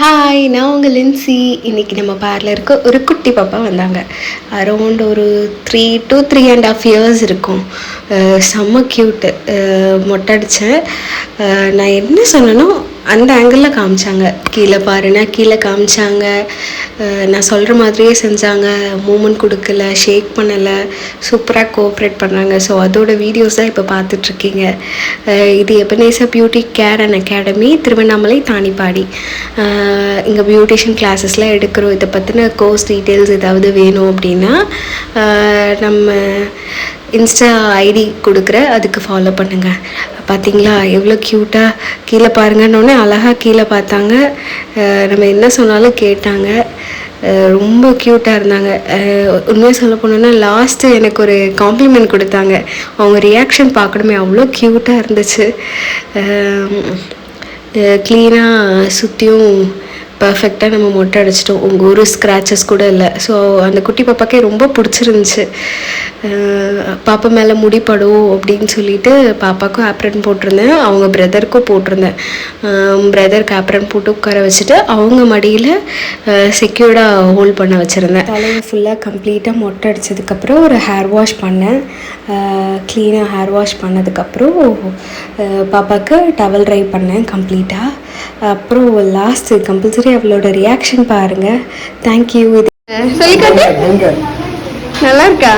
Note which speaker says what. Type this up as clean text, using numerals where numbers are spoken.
Speaker 1: Hi, நான் உங்கள் லின்சி. இன்றைக்கி நம்ம பார்லருக்கு ஒரு குட்டி பாப்பா வந்தாங்க. அரௌண்ட் ஒரு 3 to 3.5 இயர்ஸ் இருக்கும். செம்ம க்யூட்டு. மொட்டை அடித்தேன். நான் என்ன சொன்னேனோ அந்த ஆங்கிளில் காமிச்சாங்க. கீழே பாருன்னா கீழே காமிச்சாங்க. நான் சொல்கிற மாதிரியே செஞ்சாங்க. மூமெண்ட் கொடுக்கல, ஷேக் பண்ணலை, சூப்பராக கோஆப்ரேட் பண்ணாங்க. ஸோ அதோட வீடியோஸ் தான் இப்போ பார்த்துட்ருக்கீங்க. இது Ebenezer beauty care and academy, Tiruvannamalai, Thanipadi. இங்கே பியூட்டிஷியன் கிளாஸஸ்லாம் எடுக்கிறோம். இதை பற்றின கோர்ஸ் டீட்டெயில்ஸ் ஏதாவது வேணும் அப்படின்னா நம்ம இன்ஸ்டா ஐடி கொடுக்குற, அதுக்கு ஃபாலோ பண்ணுங்கள். பார்த்தீங்களா எவ்வளோ க்யூட்டாக கீழே பாருங்கன்னொன்னே அழகாக கீழே பார்த்தாங்க. நம்ம என்ன சொன்னாலும் கேட்டாங்க. ரொம்ப க்யூட்டாக இருந்தாங்க. உண்மையாக சொல்ல போனோன்னா லாஸ்ட்டு எனக்கு ஒரு காம்ப்ளிமெண்ட் கொடுத்தாங்க. அவங்க ரியாக்ஷன் பார்க்கணுமே, அவ்வளோ க்யூட்டாக இருந்துச்சு. க்ளீனாக சுற்றியும் பர்ஃபெக்டாக நம்ம மொட்டை அடிச்சிட்டோம். உங்கள் ஒரு ஸ்க்ராச்சஸ் கூட இல்லை. ஸோ அந்த குட்டி பாப்பாக்கே ரொம்ப பிடிச்சிருந்துச்சு. பாப்பா மேலே முடிப்படும் அப்படின்னு சொல்லிட்டு பாப்பாவுக்கும் ஆப்ரன் போட்டிருந்தேன், அவங்க பிரதருக்கும் போட்டிருந்தேன். பிரதருக்கு ஆப்ரன் போட்டு உட்கார வச்சுட்டு அவங்க மடியில் செக்யூர்டாக ஹோல்ட் பண்ண வச்சுருந்தேன். தலையை ஃபுல்லாக கம்ப்ளீட்டாக மொட்டை அடித்ததுக்கப்புறம் ஒரு ஹேர் வாஷ் பண்ணேன். க்ளீனாக ஹேர் வாஷ் பண்ணதுக்கப்புறம் பாப்பாவுக்கு டவல் ட்ரை பண்ணேன் கம்ப்ளீட்டாக. அப்புறம் லாஸ்ட்டு கம்பல்சரி அவளோட ரியாக்ஷன் பாருங்கள். தேங்க்யூ. இது சொல்லிக்காட்டு நல்லா இருக்கா?